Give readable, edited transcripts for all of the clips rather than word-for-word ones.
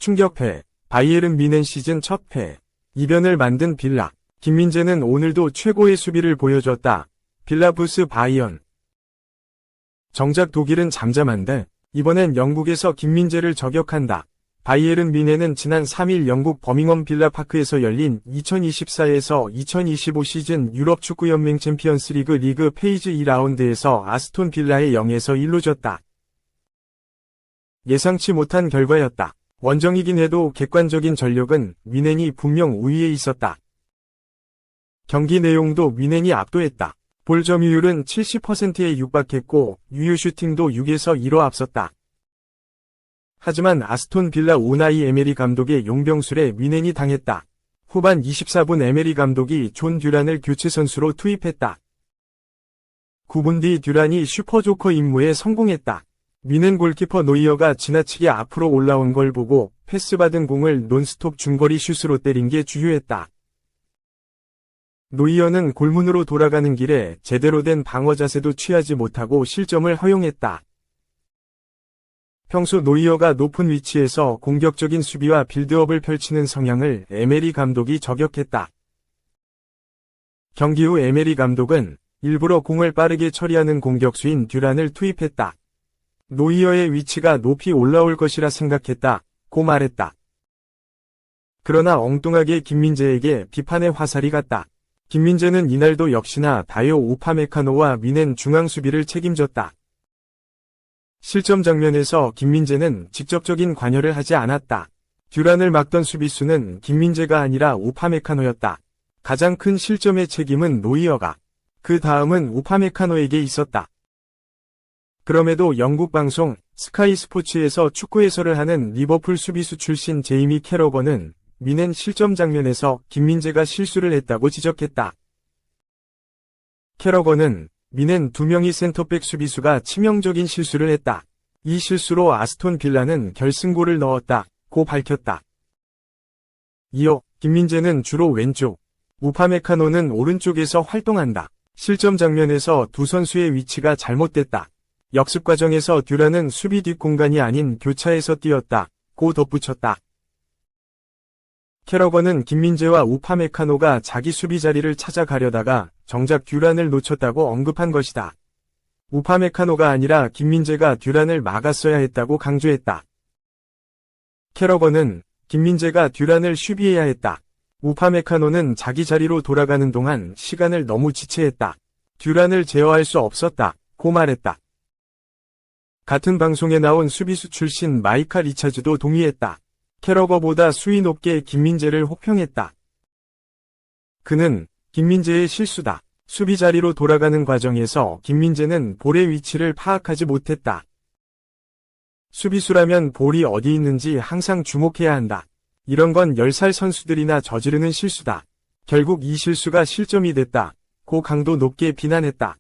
충격패, 바이에른 뮌헨 시즌 첫 패. 이변을 만든 빌라. 김민재는 오늘도 최고의 수비를 보여줬다. 빌라 부스 바이언. 정작 독일은 잠잠한데 이번엔 영국에서 김민재를 저격한다. 바이에른 뮌헨은 지난 3일 영국 버밍엄 빌라파크에서 열린 2024에서 2025 시즌 유럽 축구연맹 챔피언스리그 리그 페이즈 2라운드에서 아스톤 빌라에 0에서 1로 졌다. 예상치 못한 결과였다. 원정이긴 해도 객관적인 전력은 뮌헨이 분명 우위에 있었다. 경기 내용도 뮌헨이 압도했다. 볼 점유율은 70%에 육박했고 유효 슈팅도 6에서 2로 앞섰다. 하지만 아스톤 빌라 우나이 에메리 감독의 용병술에 뮌헨이 당했다. 후반 24분 에메리 감독이 존 듀란을 교체 선수로 투입했다. 9분 뒤 듀란이 슈퍼조커 임무에 성공했다. 뮌헨 골키퍼 노이어가 지나치게 앞으로 올라온 걸 보고 패스받은 공을 논스톱 중거리 슛으로 때린 게 주요했다. 노이어는 골문으로 돌아가는 길에 제대로 된 방어 자세도 취하지 못하고 실점을 허용했다. 평소 노이어가 높은 위치에서 공격적인 수비와 빌드업을 펼치는 성향을 에메리 감독이 저격했다. 경기 후 에메리 감독은 일부러 공을 빠르게 처리하는 공격수인 듀란을 투입했다. 노이어의 위치가 높이 올라올 것이라 생각했다고 말했다. 그러나 엉뚱하게 김민재에게 비판의 화살이 갔다. 김민재는 이날도 역시나 다요 우파메카노와 뮌헨 중앙 수비를 책임졌다. 실점 장면에서 김민재는 직접적인 관여를 하지 않았다. 듀란을 막던 수비수는 김민재가 아니라 우파메카노였다. 가장 큰 실점의 책임은 노이어가, 그 다음은 우파메카노에게 있었다. 그럼에도 영국 방송 스카이 스포츠에서 축구 해설을 하는 리버풀 수비수 출신 제이미 캐러건은 뮌헨 실점 장면에서 김민재가 실수를 했다고 지적했다. 캐러건은 뮌헨 2명의 센터백 수비수가 치명적인 실수를 했다. 이 실수로 아스톤 빌라는 결승골을 넣었다고 밝혔다. 이어 김민재는 주로 왼쪽, 우파메카노는 오른쪽에서 활동한다. 실점 장면에서 두 선수의 위치가 잘못됐다. 역습 과정에서 듀란은 수비 뒷공간이 아닌 교차에서 뛰었다고 덧붙였다. 캐러건은 김민재와 우파메카노가 자기 수비 자리를 찾아가려다가 정작 듀란을 놓쳤다고 언급한 것이다. 우파메카노가 아니라 김민재가 듀란을 막았어야 했다고 강조했다. 캐러건은 김민재가 듀란을 수비해야 했다. 우파메카노는 자기 자리로 돌아가는 동안 시간을 너무 지체했다. 듀란을 제어할 수 없었다고 말했다. 같은 방송에 나온 수비수 출신 마이카 리차즈도 동의했다. 캐러거보다 수위 높게 김민재를 혹평했다. 그는 김민재의 실수다. 수비 자리로 돌아가는 과정에서 김민재는 볼의 위치를 파악하지 못했다. 수비수라면 볼이 어디 있는지 항상 주목해야 한다. 이런 건 10살 선수들이나 저지르는 실수다. 결국 이 실수가 실점이 됐다고 강도 높게 비난했다.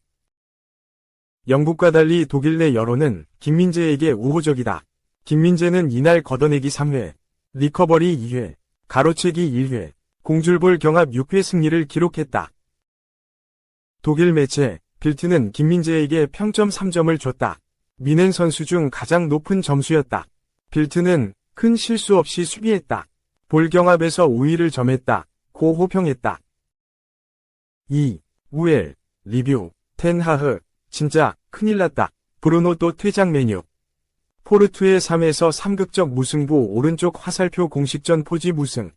영국과 달리 독일 내 여론은 김민재에게 우호적이다. 김민재는 이날 걷어내기 3회, 리커버리 2회, 가로채기 1회, 공줄볼 경합 6회 승리를 기록했다. 독일 매체 빌트는 김민재에게 평점 3점을 줬다. 뮌헨 선수 중 가장 높은 점수였다. 빌트는 큰 실수 없이 수비했다. 볼 경합에서 우위를 점했다고 호평했다. 우엘 리뷰 텐하흐 진짜 큰일 났다. 브루노 또 퇴장 메뉴. 포르투의 3에서 3극적 무승부 오른쪽 화살표 공식전 포지 무승.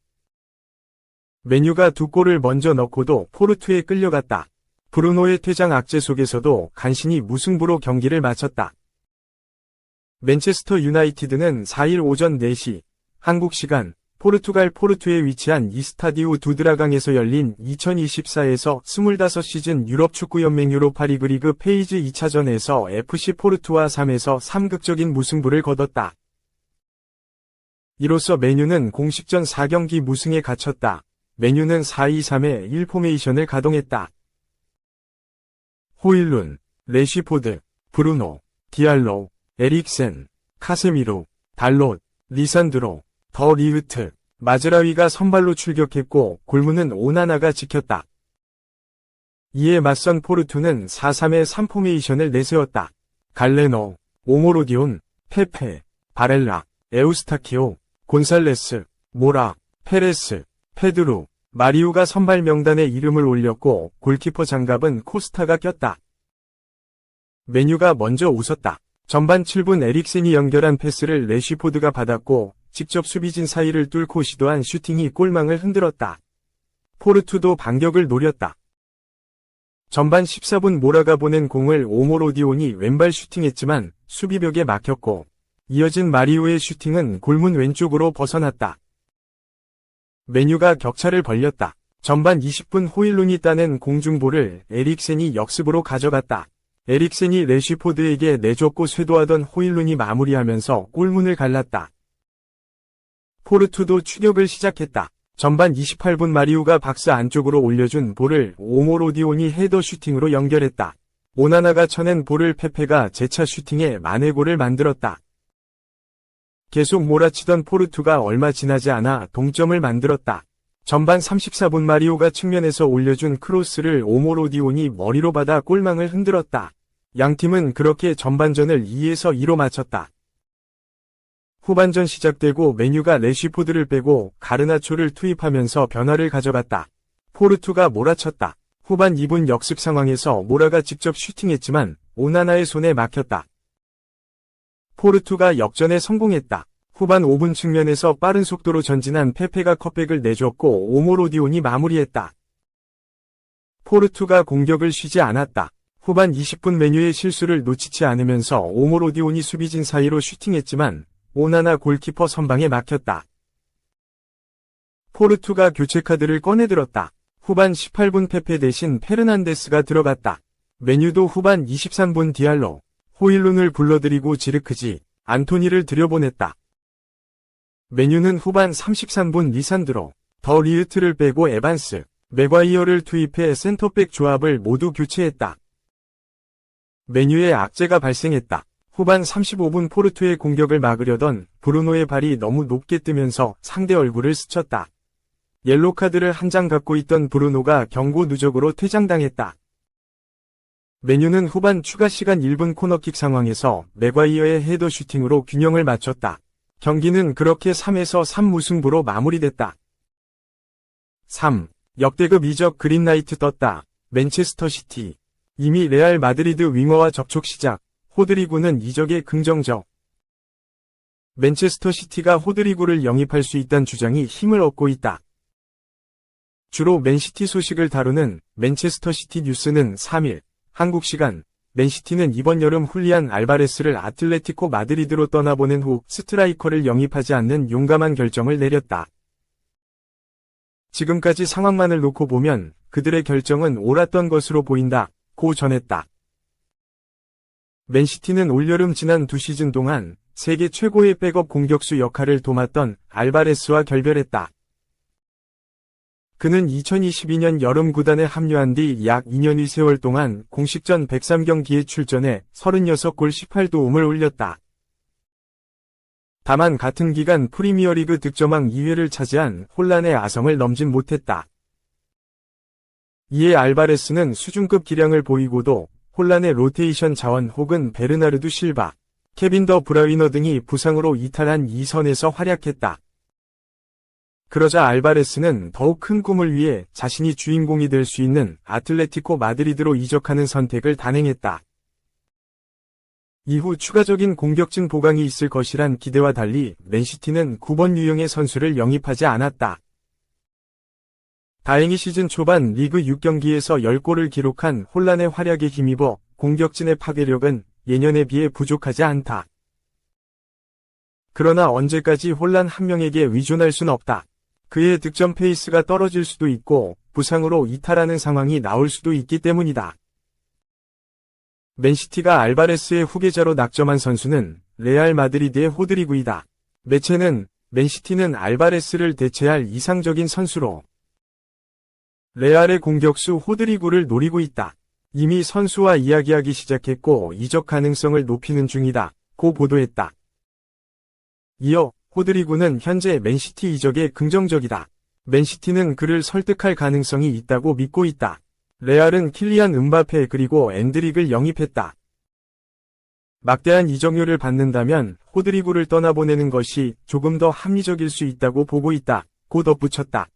메뉴가 2골을 먼저 넣고도 포르투에 끌려갔다. 브루노의 퇴장 악재 속에서도 간신히 무승부로 경기를 마쳤다. 맨체스터 유나이티드는 4일 오전 4시 한국 시간 포르투갈 포르투에 위치한 이스타디우 두드라강에서 열린 2024에서 25시즌 유럽 축구연맹 유로파리그 리그 페이즈 2차전에서 FC 포르투와 3에서 3극적인 무승부를 거뒀다. 이로써 맨유는 공식전 4경기 무승에 갇혔다. 맨유는 4-2-3-1 포메이션을 가동했다. 호일룬, 레시포드, 브루노, 디알로, 에릭센, 카세미로, 달롯, 리산드로, 더 리흐트, 마즈라위가 선발로 출격했고 골문은 오나나가 지켰다. 이에 맞선 포르투는 4-3-3 포메이션을 내세웠다. 갈레노, 오모로디온, 페페, 바렐라, 에우스타키오, 곤살레스, 모라, 페레스, 페드루, 마리우가 선발 명단에 이름을 올렸고 골키퍼 장갑은 코스타가 꼈다. 메뉴가 먼저 웃었다. 전반 7분 에릭센이 연결한 패스를 래쉬포드가 받았고 직접 수비진 사이를 뚫고 시도한 슈팅이 골망을 흔들었다. 포르투도 반격을 노렸다. 전반 14분 모라가 보낸 공을 오모로디온이 왼발 슈팅했지만 수비벽에 막혔고 이어진 마리우의 슈팅은 골문 왼쪽으로 벗어났다. 메뉴가 격차를 벌렸다. 전반 20분 호일룬이 따낸 공중볼을 에릭센이 역습으로 가져갔다. 에릭센이 래쉬포드에게 내줬고 쇄도하던 호일룬이 마무리하면서 골문을 갈랐다. 포르투도 추격을 시작했다. 전반 28분 마리우가 박스 안쪽으로 올려준 볼을 오모로디온이 헤더 슈팅으로 연결했다. 오나나가 쳐낸 볼을 페페가 재차 슈팅해 만회골을 만들었다. 계속 몰아치던 포르투가 얼마 지나지 않아 동점을 만들었다. 전반 34분 마리오가 측면에서 올려준 크로스를 오모로디온이 머리로 받아 골망을 흔들었다. 양팀은 그렇게 전반전을 2에서 2로 마쳤다. 후반전 시작되고 메뉴가 래쉬포드를 빼고 가르나초를 투입하면서 변화를 가져갔다. 포르투가 몰아쳤다. 후반 2분 역습 상황에서 모라가 직접 슈팅했지만 오나나의 손에 막혔다. 포르투가 역전에 성공했다. 후반 5분 측면에서 빠른 속도로 전진한 페페가 컵백을 내줬고 오모로디온이 마무리했다. 포르투가 공격을 쉬지 않았다. 후반 20분 메뉴의 실수를 놓치지 않으면서 오모로디온이 수비진 사이로 슈팅했지만 오나나 골키퍼 선방에 막혔다. 포르투가 교체 카드를 꺼내들었다. 후반 18분 페페 대신 페르난데스가 들어갔다. 메뉴도 후반 23분 디알로, 호일룬을 불러들이고 지르크지, 안토니를 들여보냈다. 메뉴는 후반 33분 리산드로, 더 리으트를 빼고 에반스, 맥과이어를 투입해 센터백 조합을 모두 교체했다. 메뉴에 악재가 발생했다. 후반 35분 포르투의 공격을 막으려던 브루노의 발이 너무 높게 뜨면서 상대 얼굴을 스쳤다. 옐로카드를 한 장 갖고 있던 브루노가 경고 누적으로 퇴장당했다. 메뉴는 후반 추가 시간 1분 코너킥 상황에서 맥과이어의 헤더 슈팅으로 균형을 맞췄다. 경기는 그렇게 3에서 3 무승부로 마무리됐다. 3. 역대급 이적 그린라이트 떴다. 맨체스터 시티. 이미 레알 마드리드 윙어와 접촉 시작. 호드리구는 이적에 긍정적. 맨체스터 시티가 호드리구를 영입할 수 있다는 주장이 힘을 얻고 있다. 주로 맨시티 소식을 다루는 맨체스터 시티 뉴스는 3일 한국 시간 맨시티는 이번 여름 훌리안 알바레스를 아틀레티코 마드리드로 떠나보낸 후 스트라이커를 영입하지 않는 용감한 결정을 내렸다. 지금까지 상황만을 놓고 보면 그들의 결정은 옳았던 것으로 보인다. 고 전했다. 맨시티는 올여름 지난 2시즌 동안 세계 최고의 백업 공격수 역할을 도맡던 알바레스와 결별했다. 그는 2022년 여름 구단에 합류한 뒤 약 2년의 세월 동안 공식전 103경기에 출전해 36골 18도움을 올렸다. 다만 같은 기간 프리미어리그 득점왕 2회를 차지한 혼란의 아성을 넘진 못했다. 이에 알바레스는 수준급 기량을 보이고도 혼란의 로테이션 자원 혹은 베르나르두 실바, 케빈 더 브라위너 등이 부상으로 이탈한 이 선에서 활약했다. 그러자 알바레스는 더욱 큰 꿈을 위해 자신이 주인공이 될 수 있는 아틀레티코 마드리드로 이적하는 선택을 단행했다. 이후 추가적인 공격진 보강이 있을 것이란 기대와 달리 맨시티는 9번 유형의 선수를 영입하지 않았다. 다행히 시즌 초반 리그 6경기에서 10골을 기록한 혼란의 활약에 힘입어 공격진의 파괴력은 예년에 비해 부족하지 않다. 그러나 언제까지 혼란 한 명에게 의존할 순 없다. 그의 득점 페이스가 떨어질 수도 있고 부상으로 이탈하는 상황이 나올 수도 있기 때문이다. 맨시티가 알바레스의 후계자로 낙점한 선수는 레알 마드리드의 호드리구이다. 매체는 맨시티는 알바레스를 대체할 이상적인 선수로 레알의 공격수 호드리구를 노리고 있다. 이미 선수와 이야기하기 시작했고 이적 가능성을 높이는 중이다. 고 보도했다. 이어 호드리구는 현재 맨시티 이적에 긍정적이다. 맨시티는 그를 설득할 가능성이 있다고 믿고 있다. 레알은 킬리안 음바페 그리고 엔드릭을 영입했다. 막대한 이적료를 받는다면 호드리구를 떠나보내는 것이 조금 더 합리적일 수 있다고 보고 있다. 고 덧붙였다.